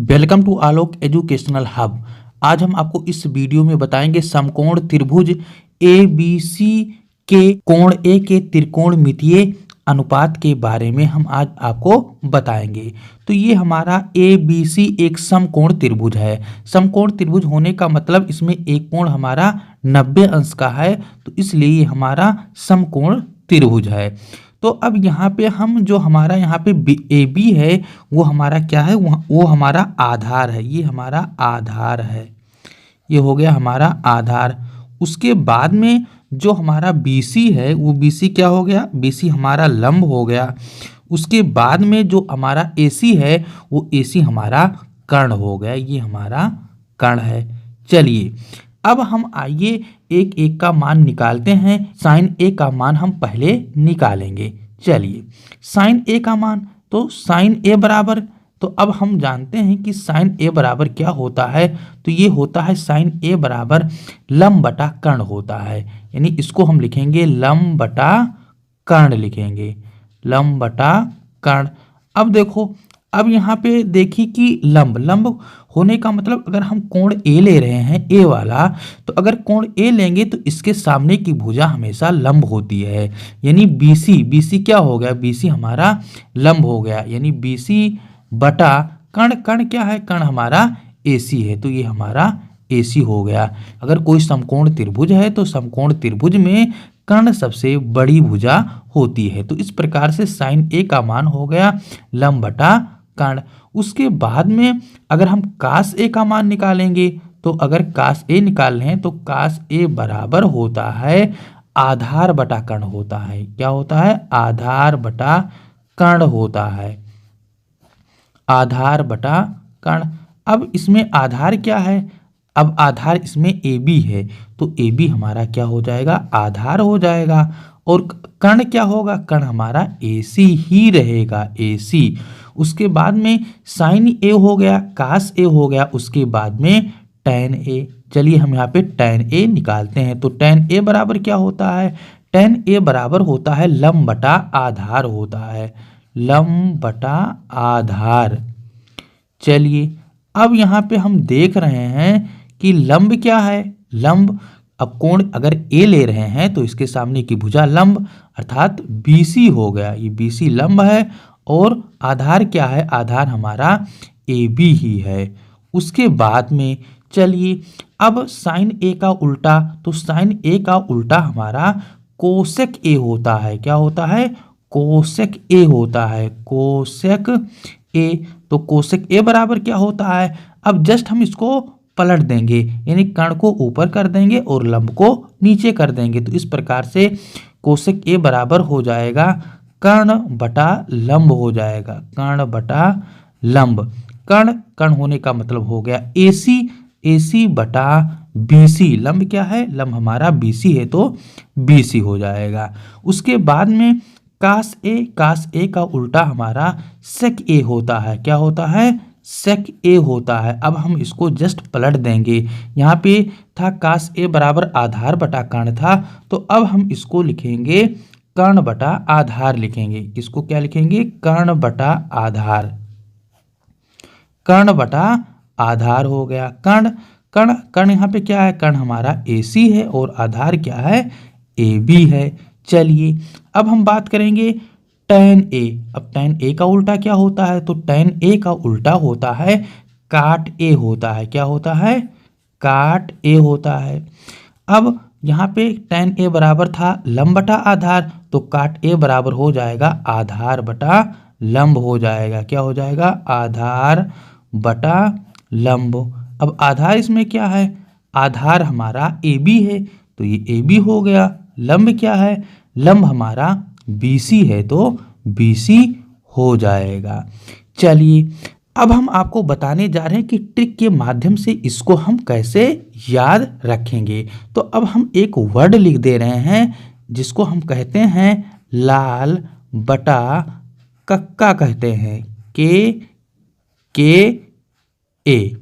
Welcome to Alok educational hub. आज हम आपको इस वीडियो में बताएंगे समकोण त्रिभुज ए बी सी के कोण ए के त्रिकोणमितीय अनुपात के बारे में हम आज आपको बताएंगे। तो ये हमारा ए बी सी एक समकोण त्रिभुज है। समकोण त्रिभुज होने का मतलब इसमें एक कोण हमारा 90 अंश का है, तो इसलिए ये हमारा समकोण त्रिभुज है। तो अब यहाँ पे हम जो हमारा यहाँ पे ए बी है वो हमारा क्या है, वो हमारा आधार है। ये हमारा आधार है, ये हो गया हमारा आधार। उसके बाद में जो हमारा बी सी है वो बी सी क्या हो गया, बी सी हमारा लंब हो गया। उसके बाद में जो हमारा ए सी है वो ए सी हमारा कर्ण हो गया, ये हमारा कर्ण है। चलिए अब हम आइए एक एक का मान निकालते हैं। साइन ए का मान हम पहले निकालेंगे। चलिए साइन ए का मान, तो साइन ए बराबर, तो अब हम जानते हैं कि साइन ए बराबर क्या होता है। तो ये होता है साइन ए बराबर लंब बटा कर्ण होता है, यानी इसको हम लिखेंगे लंब बटा कर्ण लिखेंगे, लंब बटा कर्ण। अब देखो, अब यहाँ पे देखिए कि लंब लंब होने का मतलब अगर हम कोण ए ले रहे हैं, ए वाला, तो अगर कोण ए लेंगे तो इसके सामने की भुजा हमेशा लंब होती है। यानी बीसी, बीसी क्या हो गया, बीसी हमारा लंब हो गया, यानी बीसी बटा कर्ण, कर्ण क्या है, कर्ण हमारा एसी है, तो ये हमारा एसी हो गया। अगर कोई समकोण त्रिभुज है तो समकोण त्रिभुज में कर्ण सबसे बड़ी भुजा होती है। तो इस प्रकार से साइन ए का मान हो गया लंब बटा कर्ण। उसके बाद में अगर हम कास ए का मान निकालेंगे, तो अगर कास ए निकाल रहे हैं तो कास ए बराबर होता है आधार बटा कर्ण होता है। क्या होता है, आधार बटा कर्ण होता है, आधार बटा कर्ण। अब इसमें आधार क्या है, अब आधार इसमें ए बी है, तो ए बी हमारा क्या हो जाएगा, आधार हो जाएगा। और कर्ण क्या होगा, कर्ण हमारा ए सी ही रहेगा, ए सी। उसके बाद में साइन ए हो गया, कास ए हो गया, उसके बाद में टैन ए। चलिए हम यहाँ पे टैन ए निकालते हैं। तो टैन ए बराबर क्या होता है, टैन ए बराबर होता है लंब बटा आधार होता है, लंब बटा आधार। चलिए अब यहाँ पे हम देख रहे हैं कि लंब क्या है, लंब, अब कोण अगर ए ले रहे हैं तो इसके सामने की भुजा लंब अर्थात बीसी हो गया, ये बीसी लंब है। और आधार क्या है, आधार हमारा ए बी ही है। उसके बाद में चलिए अब साइन ए का उल्टा, तो साइन ए का उल्टा हमारा कोसेक ए होता है। क्या होता है, कोसेक ए होता है, कोसेक ए। तो कोसेक ए बराबर क्या होता है, अब जस्ट हम इसको पलट देंगे, यानी कर्ण को ऊपर कर देंगे और लंब को नीचे कर देंगे। तो इस प्रकार से कोसेक ए बराबर हो जाएगा कर्ण बटा लंब हो जाएगा, कर्ण बटा लंब। कर्ण, कर्ण होने का मतलब हो गया एसी, एसी बटा बीसी। लंब क्या है, लंब हमारा बीसी है, तो बीसी हो जाएगा। उसके बाद में कास ए, कास ए का उल्टा हमारा सेक ए होता है। क्या होता है, सेक ए होता है। अब हम इसको जस्ट पलट देंगे, यहाँ पे था कास ए बराबर आधार बटा कर्ण था, तो अब हम इसको लिखेंगे कर्ण बटा आधार लिखेंगे। इसको क्या लिखेंगे, कर्ण बटा आधार, कर्ण बटा आधार हो गया। कर्ण, कर्ण, कर्ण यहाँ पे क्या है, कर्ण हमारा ए सी है और आधार क्या है, ए बी है। चलिए अब हम बात करेंगे टैन ए। अब टैन ए का उल्टा क्या होता है, तो टैन ए का उल्टा होता है काट ए होता है। क्या होता है, काट ए होता है। अब यहाँ पे टैन ए बराबर था लंब बटा आधार, तो काट ए बराबर हो जाएगा आधार बटा लंब हो जाएगा। क्या हो जाएगा, आधार बटा लंब। अब आधार इसमें क्या है, आधार हमारा ए बी है, तो ये ए बी हो गया। लंब क्या है, लंब हमारा बीसी है, तो बीसी हो जाएगा। चलिए अब हम आपको बताने जा रहे हैं कि ट्रिक के माध्यम से इसको हम कैसे याद रखेंगे। तो अब हम एक वर्ड लिख दे रहे हैं जिसको हम कहते हैं लाल बटा कक्का कहते हैं, के ए।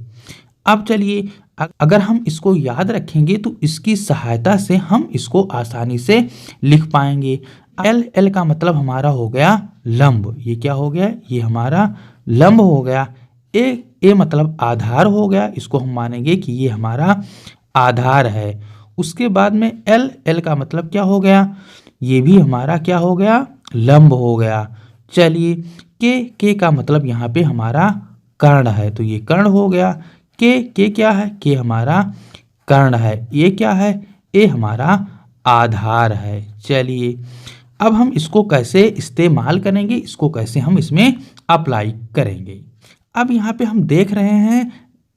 अब चलिए अगर हम इसको याद रखेंगे तो इसकी सहायता से हम इसको आसानी से लिख पाएंगे। एल, एल का मतलब हमारा हो गया लंब, ये क्या हो गया, ये हमारा लंब हो गया। ए मतलब आधार हो गया, इसको हम मानेंगे कि ये हमारा आधार है। उसके बाद में एल का मतलब क्या हो गया, ये भी हमारा क्या हो गया, लंब हो गया। चलिए के का मतलब यहाँ पे हमारा कर्ण है, तो ये कर्ण हो गया। के क्या है, के हमारा कर्ण है। ये क्या है, ए हमारा आधार है। चलिए अब हम इसको कैसे इस्तेमाल करेंगे, इसको कैसे हम इसमें अप्लाई करेंगे। अब यहाँ पे हम देख रहे हैं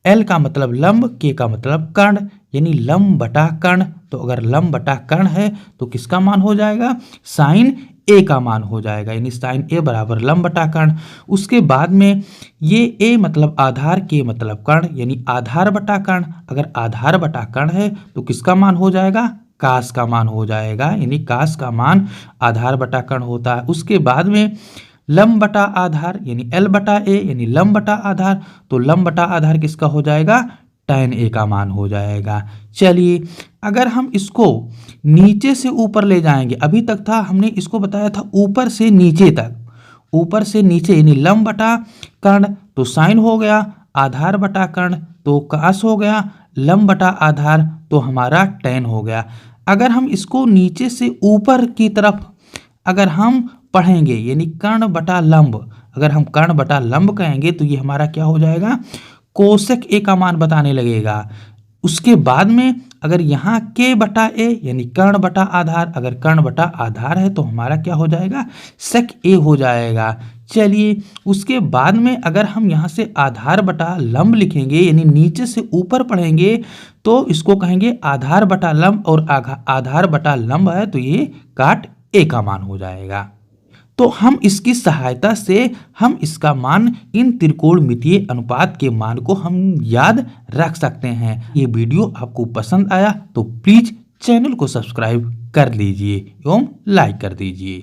एल का मतलब लंब, के का मतलब कर्ण, यानी लंब बटा कर्ण। तो अगर लंब बटा कर्ण है तो किसका मान हो जाएगा, साइन ए का मान हो जाएगा, यानी साइन ए बराबर लंब बटा कर्ण। उसके बाद में ये ए मतलब आधार, के मतलब कर्ण, यानी आधार बटा कर्ण। अगर आधार बटा कर्ण है तो किसका मान हो जाएगा, कास का मान हो जाएगा, यानी कास का मान आधार बटा कर्ण होता है। उसके बाद में लंब बटा आधार यानी एल बटा ए, यानी लंब बटा आधार, तो लंब बटा आधार किसका हो जाएगा, tan ए का मान हो जाएगा। चलिए अगर हम इसको नीचे से ऊपर ले जाएंगे, अभी तक था हमने इसको बताया था ऊपर से नीचे तक, ऊपर से नीचे यानी लंब बटा कर्ण तो साइन हो गया, आधार बटा कर्ण तो कास हो गया, लंब बटा आधार तो हमारा tan हो गया। अगर हम इसको नीचे से ऊपर की तरफ अगर हम पढ़ेंगे यानी कर्ण बटा लंब, अगर हम कर्ण बटा लंब कहेंगे तो ये हमारा क्या हो जाएगा, कोसेक ए का मान बताने लगेगा। उसके बाद में अगर यहाँ के बटा ए यानी कर्ण बटा आधार, अगर कर्ण बटा आधार है तो हमारा क्या हो जाएगा, सेक ए हो जाएगा। चलिए उसके बाद में अगर हम यहाँ से आधार बटा लंब लिखेंगे यानी नीचे से ऊपर पढ़ेंगे तो इसको कहेंगे आधार बटा लंब, और आधार बटा लंब है तो ये काट ए का मान हो जाएगा। तो हम इसकी सहायता से हम इसका मान, इन त्रिकोणमितीय अनुपात के मान को हम याद रख सकते हैं। ये वीडियो आपको पसंद आया तो प्लीज चैनल को सब्सक्राइब कर लीजिए एवं लाइक कर दीजिए।